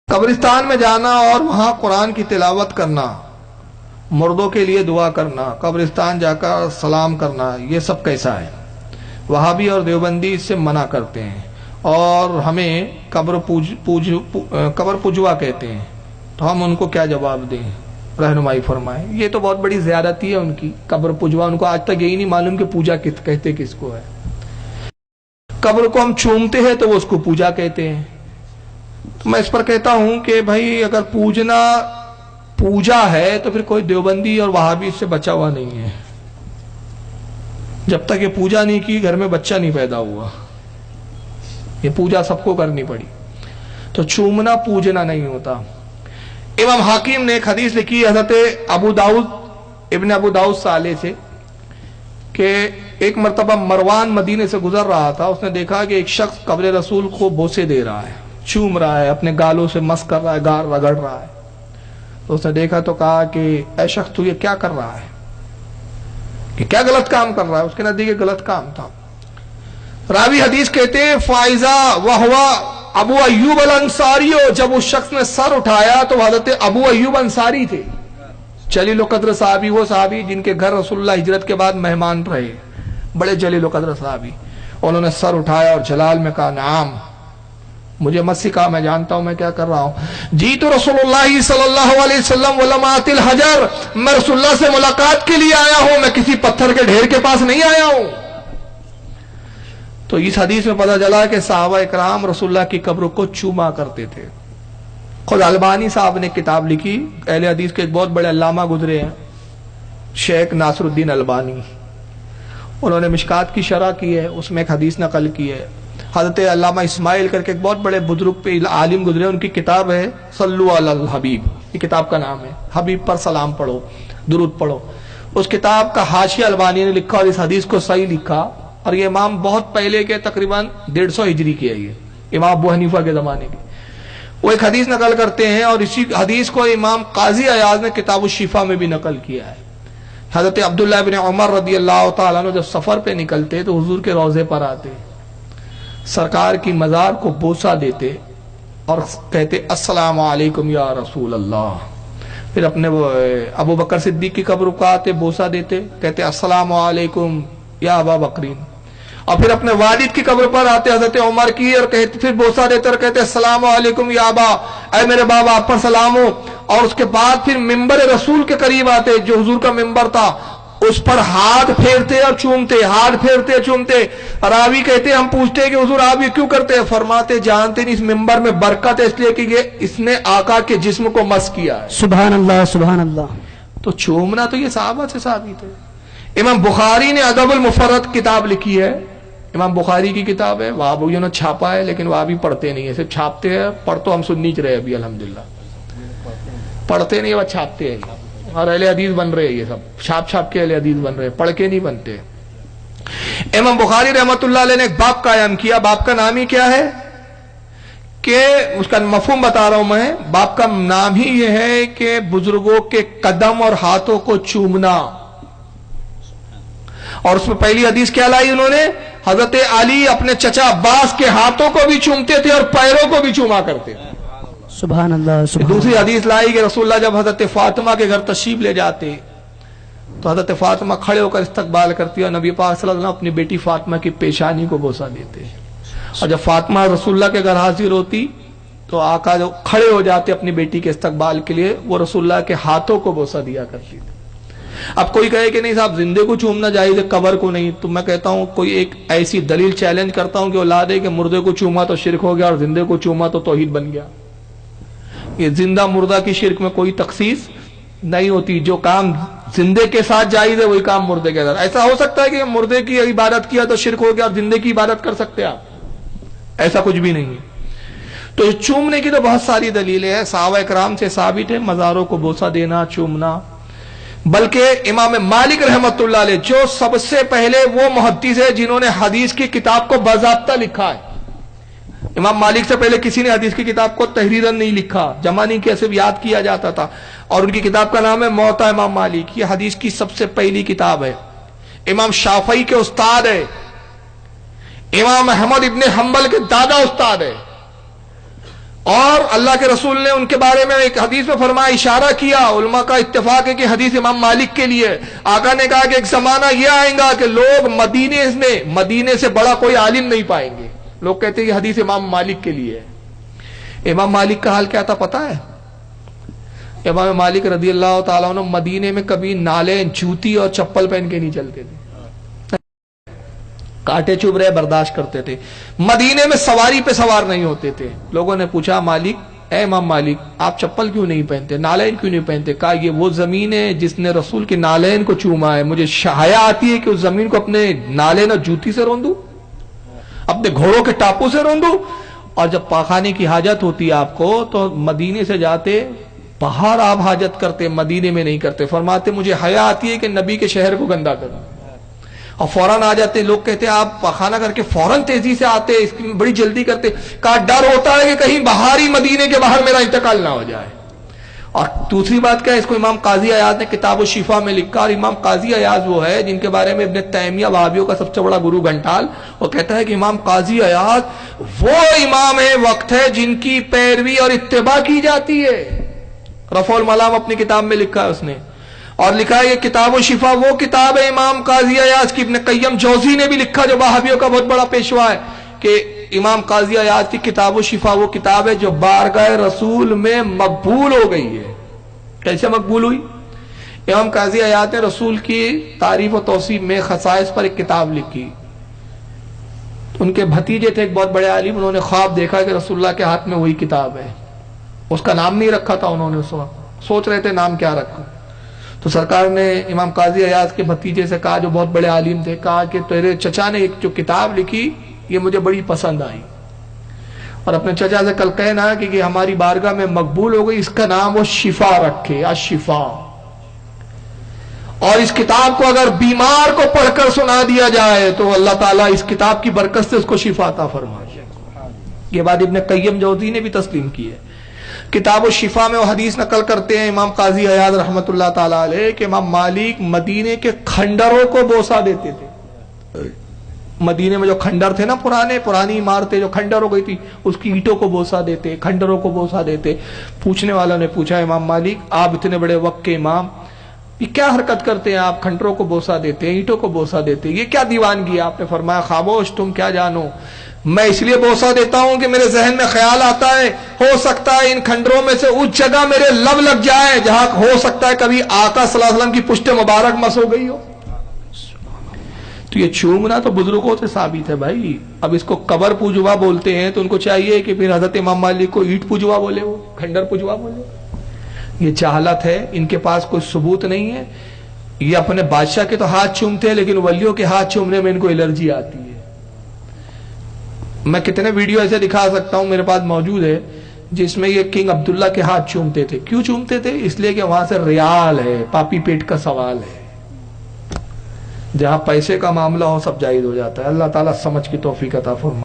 قبرستان میں جانا اور وہاں قرآن کی تلاوت کرنا، مردوں کے لیے دعا کرنا، قبرستان جا کر سلام کرنا، یہ سب کیسا ہے؟ وہابی اور دیوبندی اس سے منع کرتے ہیں اور ہمیں قبر پجوا کہتے ہیں، تو ہم ان کو کیا جواب دیں؟ رہنمائی فرمائیں۔ یہ تو بہت بڑی زیادتی ہے ان کی، قبر پجوا، ان کو آج تک یہی نہیں معلوم کہ پوجا کہتے کس کو ہے۔ قبر کو ہم چومتے ہیں تو وہ اس کو پوجا کہتے ہیں۔ تو میں اس پر کہتا ہوں کہ بھائی اگر پوجنا پوجا ہے تو پھر کوئی دیوبندی اور وہابی اس سے بچا ہوا نہیں ہے۔ جب تک یہ پوجا نہیں کی گھر میں بچہ نہیں پیدا ہوا، یہ پوجا سب کو کرنی پڑی۔ تو چومنا پوجنا نہیں ہوتا۔ امام حاکم نے ایک حدیث لکھی حضرت ابن ابو داؤد صالح سے کہ ایک مرتبہ مروان مدینے سے گزر رہا تھا، اس نے دیکھا کہ ایک شخص قبر رسول کو بوسے دے رہا ہے، چوم رہا ہے، اپنے گالوں سے مس کر رہا ہے، گال رگڑ رہا ہے۔ تو اس نے دیکھا تو کہا کہ اے شخص تو یہ کیا کر رہا ہے؟ کہ کیا غلط کام کر رہا ہے؟ اس کے نزدیک یہ غلط کام تھا۔ راوی حدیث کہتے فائزہ وہوا ابو ایوب الانصاری، جب اس شخص نے سر اٹھایا تو حضرت ابو ایوب انصاری تھے، جلیل القدر صحابی، وہ صحابی جن کے گھر رسول اللہ ہجرت کے بعد مہمان رہے، بڑے جلیل القدر صحابی۔ انہوں نے سر اٹھایا اور جلال میں کہا نعم، مجھے مت سکھا، میں جانتا ہوں میں کیا کر رہا ہوں۔ جی تو رسول اللہ صلی اللہ علیہ وسلم ولمعت الحجر، میں رسول اللہ سے ملاقات کے لیے آیا ہوں، میں کسی پتھر کے ڈھیر کے پاس نہیں آیا ہوں۔ تو اس حدیث میں پتہ چلا کہ صحابہ اکرام رسول اللہ کی قبر کو چوما کرتے تھے۔ خود البانی صاحب نے کتاب لکھی، اہل حدیث کے ایک بہت بڑے علامہ گزرے ہیں، شیخ ناصر الدین البانی، انہوں نے مشکات کی شرح کی ہے، اس میں ایک حدیث نقل کی ہے۔ حضرت علامہ اسماعیل کر کے ایک بہت بڑے بزرگ پہ عالم گزرے، ان کی کتاب ہے صلو علی الحبیب، یہ کتاب کا نام ہے، حبیب پر سلام پڑھو، درود پڑھو۔ اس کتاب کا حاشیہ البانی نے لکھا اور اس حدیث کو صحیح لکھا، اور یہ امام بہت پہلے کے تقریباً 150 ہجری کی ہے، یہ امام ابو حنیفہ کے زمانے کی۔ وہ ایک حدیث نقل کرتے ہیں اور اسی حدیث کو امام قاضی عیاض نے کتاب الشفا میں بھی نقل کیا ہے۔ حضرت عبداللہ بن عمر رضی اللہ تعالیٰ عنہ جب سفر پہ نکلتے تو حضور کے روضے پر آتے، سرکار کی مزار کو بوسہ دیتے اور کہتے السلام علیکم یا رسول اللہ۔ پھر اپنے ابو بکر صدیق کی قبر کو آتے، بوسہ دیتے، کہتے السلام علیکم یا ابا بکرین۔ اور پھر اپنے والد کی قبر پر آتے حضرت عمر کی اور کہتے، پھر بوسہ دیتے اور کہتے السلام علیکم یا ابا، اے میرے بابا آپ پر سلام ہو۔ اور اس کے بعد پھر ممبر رسول کے قریب آتے، جو حضور کا ممبر تھا، اس پر ہاتھ پھیرتے اور چومتے، ہاتھ پھیرتے چومتے۔ راوی کہتے ہم پوچھتے کہ حضور آپ یہ کیوں کرتے ہیں؟ فرماتے جانتے نہیں اس ممبر میں برکت ہے، اس لیے کہ یہ اس نے آقا کے جسم کو مس کیا ہے۔ سبحان اللہ سبحان اللہ۔ تو چومنا تو یہ صحابہ سے ثابت ہے۔ امام بخاری نے ادب المفرد کتاب لکھی ہے، امام بخاری کی کتاب ہے، وہابیوں نے چھاپا ہے، لیکن وہابی پڑھتے نہیں ہے، صرف چھاپتے ہیں، پڑھ تو ہم سن نہیں رہے ابھی الحمدللہ، پڑھتے نہیں، وہ چھاپتے ہیں، اور اہل حدیث بن رہے ہیں، یہ سب چھاپ چھاپ کے اہل حدیث بن رہے ہیں، پڑھ کے نہیں بنتے۔ امام بخاری رحمۃ اللہ علیہ نے ایک باب قائم کیا، باب کا نام ہی کیا ہے کہ اس کا مفہوم بتا رہا ہوں میں، باب کا نام ہی یہ ہے کہ بزرگوں کے قدم اور ہاتھوں کو چومنا۔ اور اس میں پہلی حدیث کیا لائی انہوں نے؟ حضرت علی اپنے چچا عباس کے ہاتھوں کو بھی چومتے تھے اور پیروں کو بھی چوما کرتے تھے۔ سبحان اللہ سبحان دوسری حدیث لائی کہ رسول اللہ جب حضرت فاطمہ کے گھر تشریف لے جاتے تو حضرت فاطمہ کھڑے ہو کر استقبال کرتی اور نبی پاک صلی اللہ علیہ وسلم اپنی بیٹی فاطمہ کی پیشانی کو بوسہ دیتے، اور جب فاطمہ رسول اللہ کے گھر حاضر ہوتی تو آقا جو کھڑے ہو جاتے اپنی بیٹی کے استقبال کے لیے، وہ رسول اللہ کے ہاتھوں کو بوسہ دیا کرتی تھی۔ اب کوئی کہے کہ نہیں صاحب زندے کو چومنا جائز ہے، قبر کو نہیں، تو میں کہتا ہوں کوئی ایک ایسی دلیل چیلنج کرتا ہوں کہ وہ لا دے کہ مردے کو چوما تو شرک ہو گیا اور زندے کو چوما تو توحید بن گیا۔ یہ زندہ مردہ کی شرک میں کوئی تخصیص نہیں ہوتی، جو کام زندے کے ساتھ جائز ہے وہی کام مردے کے ساتھ۔ ایسا ہو سکتا ہے کہ مردے کی عبادت کیا تو شرک ہو گیا اور زندے کی عبادت کر سکتے آپ؟ ایسا کچھ بھی نہیں ہے۔ تو چومنے کی تو بہت ساری دلیلیں ہیں، صحابہ اکرام سے ثابت ہے مزاروں کو بوسہ دینا، چومنا۔ بلکہ امام مالک رحمۃ اللہ علیہ جو سب سے پہلے وہ محدث ہے جنہوں نے حدیث کی کتاب کو باضابطہ لکھا ہے، امام مالک سے پہلے کسی نے حدیث کی کتاب کو تحریراً نہیں لکھا، جمع نہیں کیا، صرف یاد کیا جاتا تھا، اور ان کی کتاب کا نام ہے موطا امام مالک۔ یہ حدیث کی سب سے پہلی کتاب ہے، امام شافعی کے استاد ہے، امام احمد ابن حنبل کے دادا استاد ہے، اور اللہ کے رسول نے ان کے بارے میں ایک حدیث میں فرمایا، اشارہ کیا، علماء کا اتفاق ہے کہ حدیث امام مالک کے لیے، آقا نے کہا کہ ایک زمانہ یہ آئے گا کہ لوگ مدینے سے بڑا کوئی عالم نہیں پائیں گے. لوگ کہتے ہیں یہ حدیث امام مالک کے لیے ہے. امام مالک کا حال کیا تھا پتا ہے؟ امام مالک رضی اللہ تعالیٰ عنہ مدینے میں کبھی نالین، جوتی اور چپل پہن کے نہیں چلتے تھے، کاٹے چبھ رہے برداشت کرتے تھے. مدینے میں سواری پہ سوار نہیں ہوتے تھے. لوگوں نے پوچھا مالک، اے امام مالک، آپ چپل کیوں نہیں پہنتے، نالین کیوں نہیں پہنتے؟ کہا یہ وہ زمین ہے جس نے رسول کے نالین کو چوما ہے، مجھے حیا آتی ہے کہ اس زمین کو اپنے نالین اور جوتی سے روندوں، اپنے گھوڑوں کے ٹاپوں سے روندوں. اور جب پاخانے کی حاجت ہوتی ہے آپ کو تو مدینے سے جاتے باہر آپ حاجت کرتے، مدینے میں نہیں کرتے. فرماتے مجھے حیا آتی ہے کہ نبی کے شہر کو گندا کروں، اور فوراً آ جاتے. لوگ کہتے ہیں آپ پخانہ کر کے فوراً تیزی سے آتے، اس کی بڑی جلدی کرتے. کہا ڈر ہوتا ہے کہ کہیں باہر ہی مدینے کے باہر میرا انتقال نہ ہو جائے. اور دوسری بات کیا ہے، اس کو امام قاضی عیاض نے کتاب الشفا میں لکھا. اور امام قاضی عیاض وہ ہے جن کے بارے میں ابن تیمیہ وہابیوں کا سب سے بڑا گرو گھنٹال وہ کہتا ہے کہ امام قاضی عیاض وہ امام وقت ہے جن کی پیروی اور اتباع کی جاتی ہے. رفع الملام اپنی کتاب میں لکھا ہے اس نے، اور لکھا ہے یہ کتاب الشفا وہ کتاب ہے امام قاضی عیاض کی. ابن قیم جوزی نے بھی لکھا جو وہابیوں کا بہت بڑا پیشوا ہے کہ امام قاضی عیاض کی کتاب الشفا وہ کتاب ہے جو بارگاہ رسول میں مقبول ہو گئی ہے. کیسے مقبول ہوئی؟ امام قاضی عیاض نے رسول کی تعریف و توصیف میں خصائص پر ایک کتاب لکھی. ان کے بھتیجے تھے ایک بہت بڑے عالم، انہوں نے خواب دیکھا کہ رسول اللہ کے ہاتھ میں وہی کتاب ہے. اس کا نام نہیں رکھا تھا انہوں نے، اس وقت سوچ رہے تھے نام کیا رکھا. تو سرکار نے امام قاضی عیاض کے بھتیجے سے کہا جو بہت بڑے عالم تھے، کہا کہ تیرے چچا نے ایک جو کتاب لکھی یہ مجھے بڑی پسند آئی، اور اپنے چچا سے کل کہنا کہ یہ ہماری بارگاہ میں مقبول ہو گئی، اس کا نام وہ شفا رکھے، الشفا. اور اس کتاب کو اگر بیمار کو پڑھ کر سنا دیا جائے تو اللہ تعالیٰ اس کتاب کی برکت سے اس کو شفا عطا فرمائے. یہ بات ابن قیم جوزی نے بھی تسلیم کی ہے. کتاب الشفا میں وہ حدیث نقل کرتے ہیں امام قاضی عیاض رحمۃ اللہ تعالیٰ علیہ کہ امام مالک مدینے کے کھنڈروں کو بوسہ دیتے تھے. مدینے میں جو کھنڈر تھے نا، پرانی عمارتیں جو کھنڈر ہو گئی تھی، اس کی اینٹوں کو بوسہ دیتے، کھنڈروں کو بوسہ دیتے. پوچھنے والوں نے پوچھا امام مالک آپ اتنے بڑے وقت کے امام یہ کیا حرکت کرتے ہیں، آپ کھنڈروں کو بوسہ دیتے، اینٹوں کو بوسہ دیتے، یہ کیا دیوانگی؟ آپ نے فرمایا خاموش، تم کیا جانو، میں اس لیے بوسہ دیتا ہوں کہ میرے ذہن میں خیال آتا ہے ہو سکتا ہے ان کھنڈروں میں سے اس جگہ میرے لب لگ جائے جہاں ہو سکتا ہے کبھی آقا صلی اللہ علیہ وسلم کی پشت مبارک مس ہو گئی ہو. تو یہ چومنا تو بزرگوں سے ثابت ہے بھائی. اب اس کو قبر پوجوا بولتے ہیں تو ان کو چاہیے کہ پھر حضرت امام مالک کو اینٹ پوجوا بولے، وہ کھنڈر پوجوا بولے. یہ جہالت ہے، ان کے پاس کوئی ثبوت نہیں ہے. یہ اپنے بادشاہ کے تو ہاتھ چومتے ہیں لیکن ولیوں کے ہاتھ چومنے میں ان کو الرجی آتی ہے. میں کتنے ویڈیو ایسے دکھا سکتا ہوں، میرے پاس موجود ہے، جس میں یہ کنگ عبداللہ کے ہاتھ چومتے تھے. کیوں چومتے تھے؟ اس لیے کہ وہاں سے ریال ہے، پاپی پیٹ کا سوال ہے. جہاں پیسے کا معاملہ ہو سب جائز ہو جاتا ہے. اللہ تعالیٰ سمجھ کی توفیق عطا فرمائے.